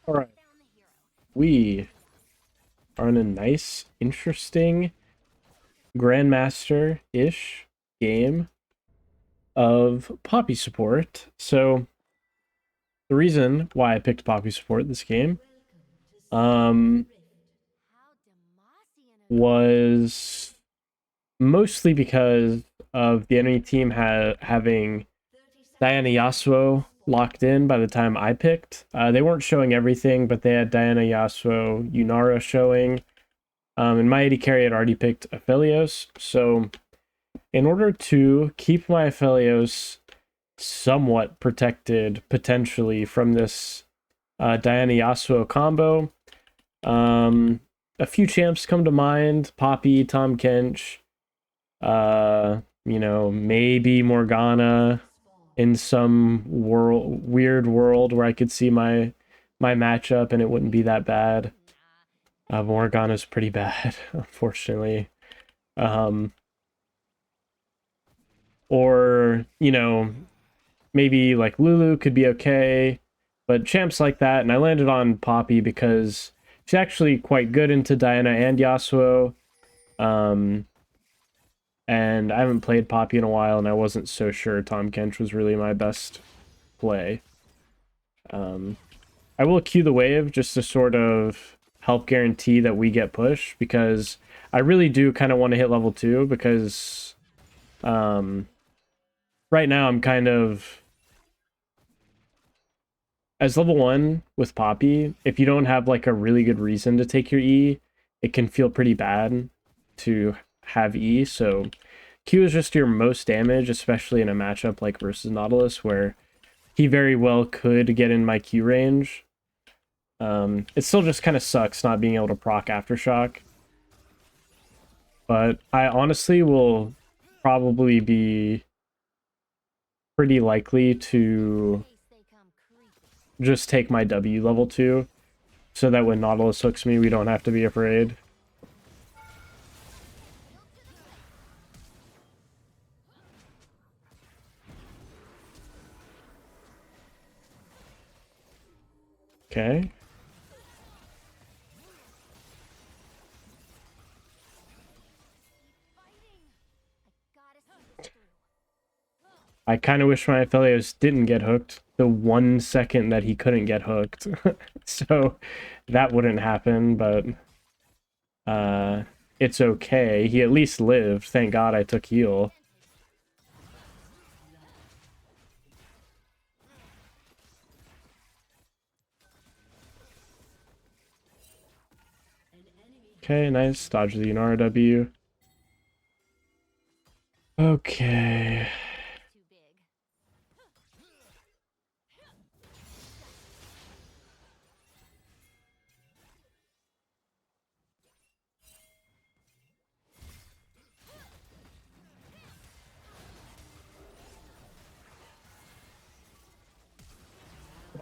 All right, we are in a nice, interesting Grandmaster-ish game of Poppy support. So the reason why I picked Poppy support this game, um, was mostly because of the enemy team having Diana Yasuo locked in by the time I picked. They weren't showing everything, but they had Diana Yasuo, Yunara showing. And my AD carry had already picked Aphelios, so in order to keep my Aphelios somewhat protected potentially from this Diana Yasuo combo, a few champs come to mind: Poppy, Tom Kench, maybe Morgana in some weird world where I could see my matchup and it wouldn't be that bad. Morgana's pretty bad, unfortunately. Um, or maybe like Lulu could be okay, but champs like that. And I landed on Poppy because she's actually quite good into Diana and Yasuo. Um, and I haven't played Poppy in a while, and I wasn't so sure Tom Kench was really my best play. Um, I will queue the wave just to sort of help guarantee that we get push, because I really do kind of want to hit level 2, because right now I'm kind of, as level 1 with Poppy, if you don't have like a really good reason to take your E, it can feel pretty bad to have E. So Q is just your most damage, especially in a matchup like versus Nautilus, where he very well could get in my Q range. It still just kind of sucks not being able to proc Aftershock. But I honestly will probably be pretty likely to just take my W level 2, so that when Nautilus hooks me, we don't have to be afraid. Okay. I kind of wish my Aphelios didn't get hooked the 1 second that he couldn't get hooked. So that wouldn't happen, but it's okay. He at least lived. Thank God I took heal. Okay, nice. Dodge the Yunara W. Okay.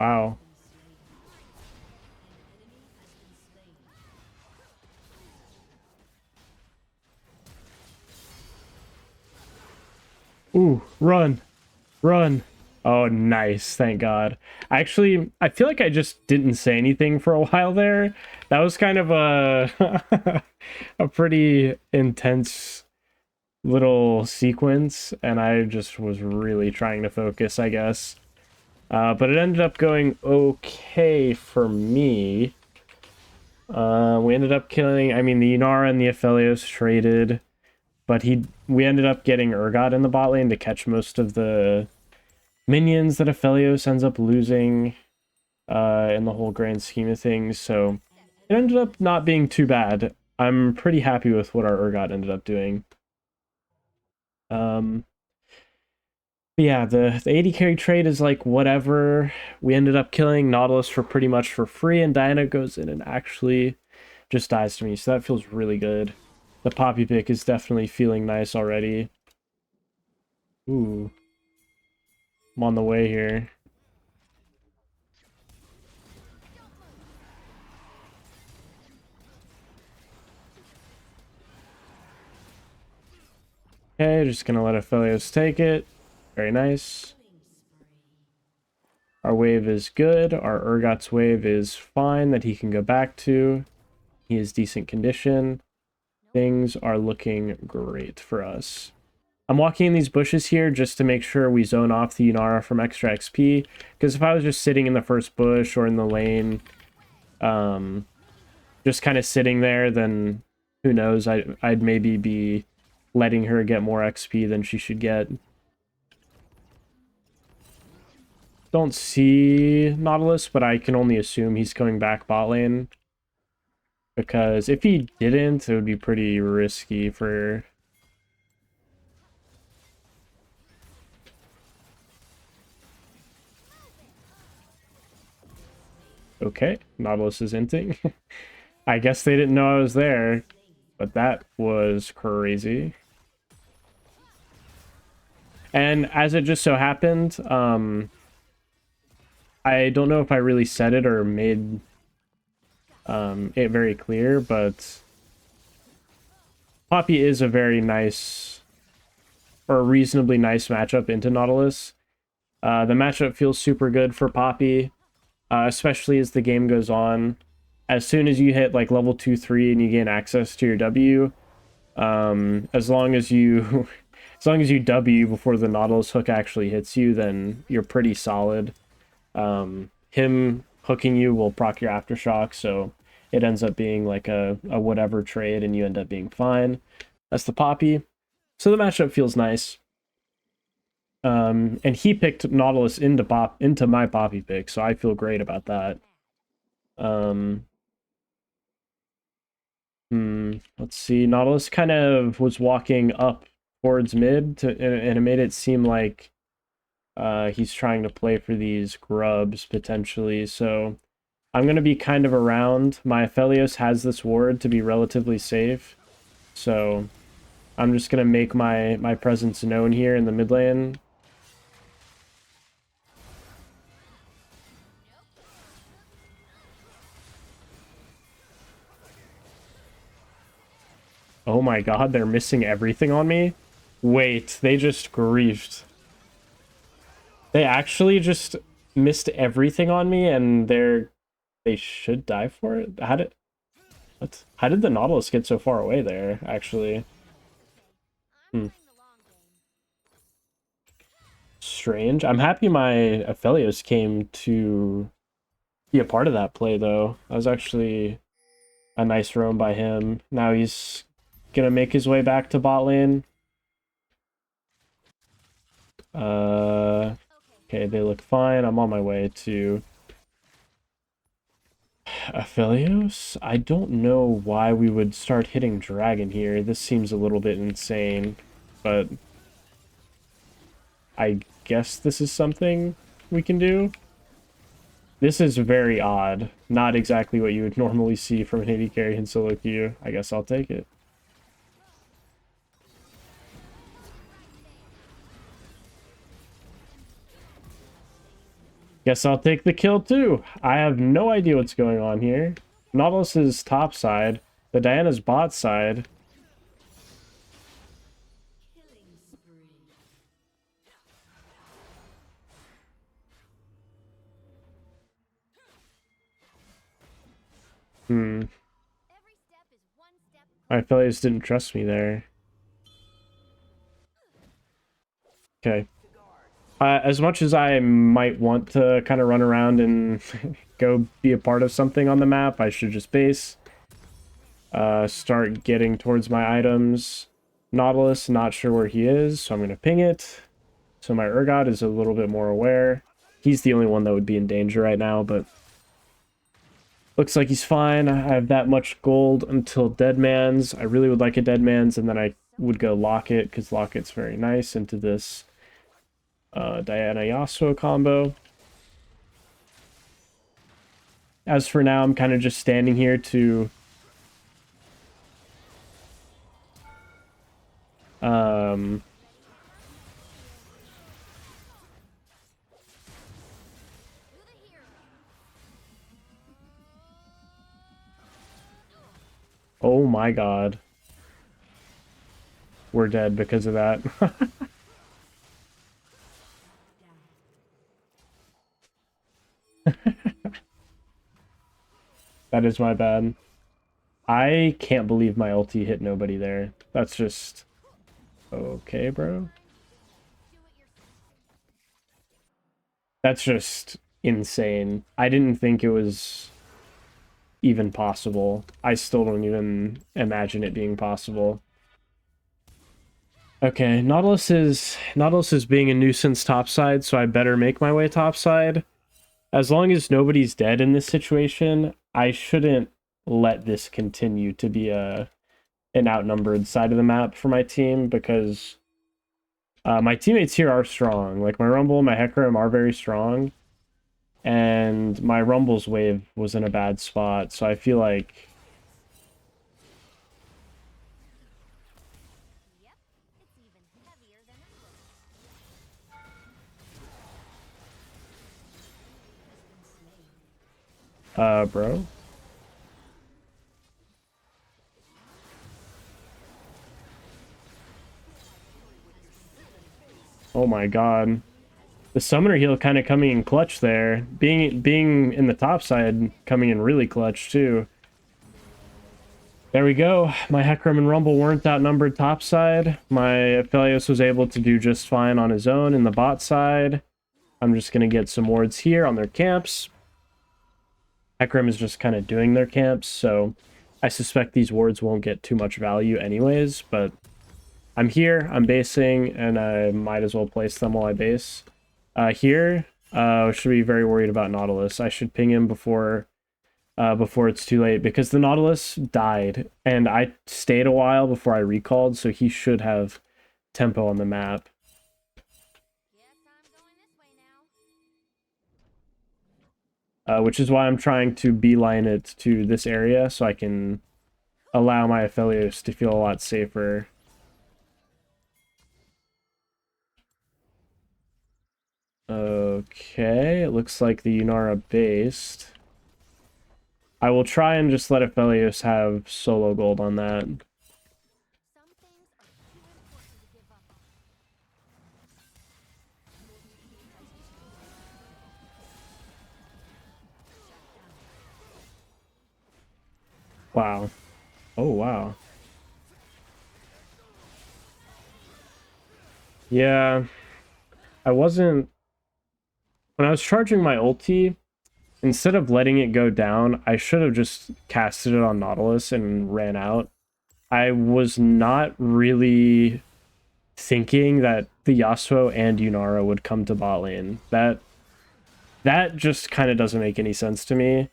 Wow. Ooh, run. Run. Oh, nice. Thank God. I feel like I just didn't say anything for a while there. That was kind of a a pretty intense little sequence, and I just was really trying to focus, I guess. But it ended up going okay for me. We ended up killing, I mean, the Inara and the Aphelios traded, but we ended up getting Urgot in the bot lane to catch most of the minions that Aphelios ends up losing in the whole grand scheme of things. So it ended up not being too bad. I'm pretty happy with what our Urgot ended up doing. Um, yeah, the AD carry trade is like whatever. We ended up killing Nautilus for pretty much for free, and Diana goes in and actually just dies to me, so that feels really good. The Poppy pick is definitely feeling nice already. Ooh. I'm on the way here. Okay, just gonna let Aphelios take it. Very nice. Our wave is good. Our Urgot's wave is fine that he can go back to. He is decent condition. Things are looking great for us. I'm walking in these bushes here just to make sure we zone off the Yunara from extra XP. Because if I was just sitting in the first bush or in the lane, just kind of sitting there, then who knows? I'd maybe be letting her get more XP than she should get. Don't see Nautilus, but I can only assume he's coming back bot lane. Because if he didn't, it would be pretty risky for... Okay, Nautilus is inting. I guess they didn't know I was there, but that was crazy. And as it just so happened, I don't know if I really said it or made it very clear, but Poppy is a very nice or a reasonably nice matchup into Nautilus. The matchup feels super good for Poppy, especially as the game goes on. As soon as you hit like level 2, 3 and you gain access to your W, as long as you as long as you W before the Nautilus hook actually hits you, then you're pretty solid. Him hooking you will proc your aftershock, so it ends up being like a whatever trade and you end up being fine. That's the Poppy. So the matchup feels nice. And he picked Nautilus into my Poppy pick, so I feel great about that. Let's see. Nautilus kind of was walking up towards mid, and it made it seem like he's trying to play for these grubs, potentially. So I'm going to be kind of around. My Aphelios has this ward to be relatively safe. So I'm just going to make my presence known here in the mid lane. Oh my god, they're missing everything on me? Wait, they just griefed. They actually just missed everything on me, and they should die for it? How did the Nautilus get so far away there, actually? Strange. I'm happy my Aphelios came to be a part of that play, though. That was actually a nice roam by him. Now he's gonna make his way back to bot lane. Okay, they look fine. I'm on my way to Aphelios. I don't know why we would start hitting dragon here. This seems a little bit insane, but I guess this is something we can do. This is very odd. Not exactly what you would normally see from an AD carry in solo queue. I guess I'll take it. Guess I'll take the kill too. I have no idea what's going on here. Nautilus is top side. The Diana's bot side. My affiliates didn't trust me there. Okay. As much as I might want to kind of run around and go be a part of something on the map, I should just base. Start getting towards my items. Nautilus, not sure where he is, so I'm going to ping it. So my Urgot is a little bit more aware. He's the only one that would be in danger right now, but looks like he's fine. I have that much gold until Deadman's. I really would like a Deadman's, and then I would go Locket, because Locket's very nice into this Diana Yasuo combo. As for now, I'm kind of just standing here to oh my god. We're dead because of that. That is my bad. I can't believe my ulti hit nobody there. That's just... Okay, bro. That's just insane. I didn't think it was even possible. I still don't even imagine it being possible. Okay, Nautilus is being a nuisance topside, so I better make my way topside. As long as nobody's dead in this situation, I shouldn't let this continue to be an outnumbered side of the map for my team, because my teammates here are strong. Like, my Rumble and my Hecarim are very strong, and my Rumble's wave was in a bad spot, so I feel like... Bro? Oh my god. The summoner heal kind of coming in clutch there. Being in the top side, coming in really clutch too. There we go. My Hecarim and Rumble weren't outnumbered top side. My Aphelios was able to do just fine on his own in the bot side. I'm just going to get some wards here on their camps. Hecarim is just kind of doing their camps, so I suspect these wards won't get too much value anyways, but I'm here, I'm basing, and I might as well place them while I base. Here, should be very worried about Nautilus. I should ping him before it's too late, because the Nautilus died, and I stayed a while before I recalled, so he should have tempo on the map. Which is why I'm trying to beeline it to this area, so I can allow my Aphelios to feel a lot safer. Okay, it looks like the Yunara based. I will try and just let Aphelios have solo gold on that. Wow. Oh, wow. Yeah. I wasn't... When I was charging my ulti, instead of letting it go down, I should have just casted it on Nautilus and ran out. I was not really thinking that the Yasuo and Yunara would come to bot lane. That just kind of doesn't make any sense to me.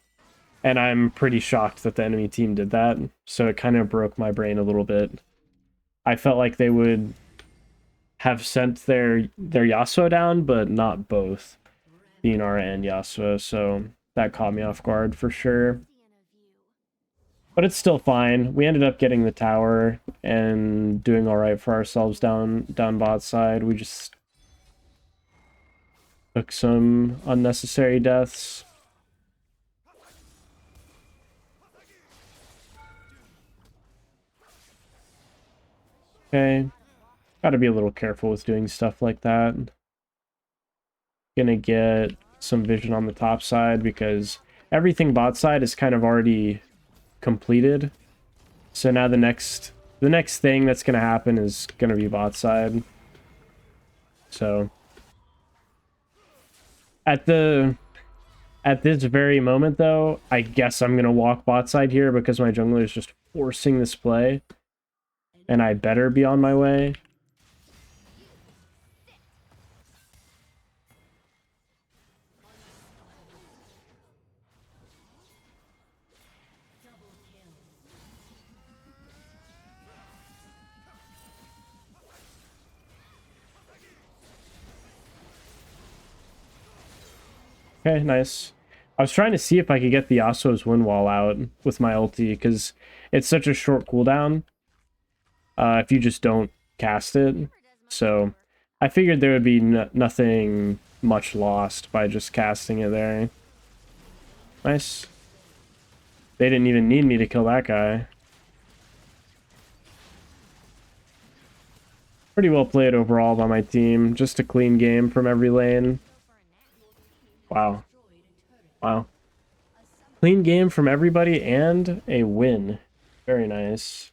And I'm pretty shocked that the enemy team did that. So it kind of broke my brain a little bit. I felt like they would have sent their Yasuo down, but not both. Yunara and Yasuo, so that caught me off guard for sure. But it's still fine. We ended up getting the tower and doing all right for ourselves down bot side. We just took some unnecessary deaths. Okay. Gotta be a little careful with doing stuff like that. Gonna get some vision on the top side because everything bot side is kind of already completed. So now the next thing that's gonna happen is gonna be bot side. So at this very moment though, I guess I'm gonna walk bot side here because my jungler is just forcing this play. And I better be on my way. Okay, nice. I was trying to see if I could get the Yasuo's wind wall out with my ulti, because it's such a short cooldown if you just don't cast it. So I figured there would be nothing much lost by just casting it there. Nice. They didn't even need me to kill that guy. Pretty well played overall by my team. Just a clean game from every lane. Wow. Wow. Clean game from everybody and a win. Very nice.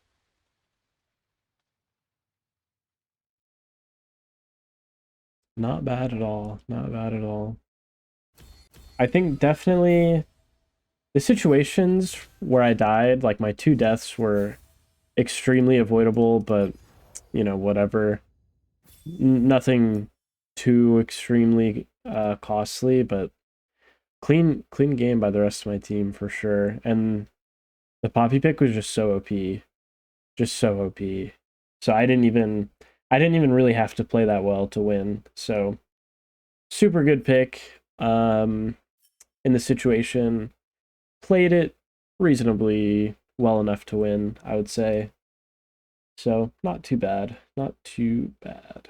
Not bad at all. Not bad at all. I think definitely the situations where I died, like my two deaths were extremely avoidable, but you know, whatever. Nothing too extremely costly, but clean game by the rest of my team for sure. And the poppy pick was just so OP. Just so OP. So I didn't even really have to play that well to win. So super good pick. In the situation, played it reasonably well enough to win, I would say. So not too bad. Not too bad.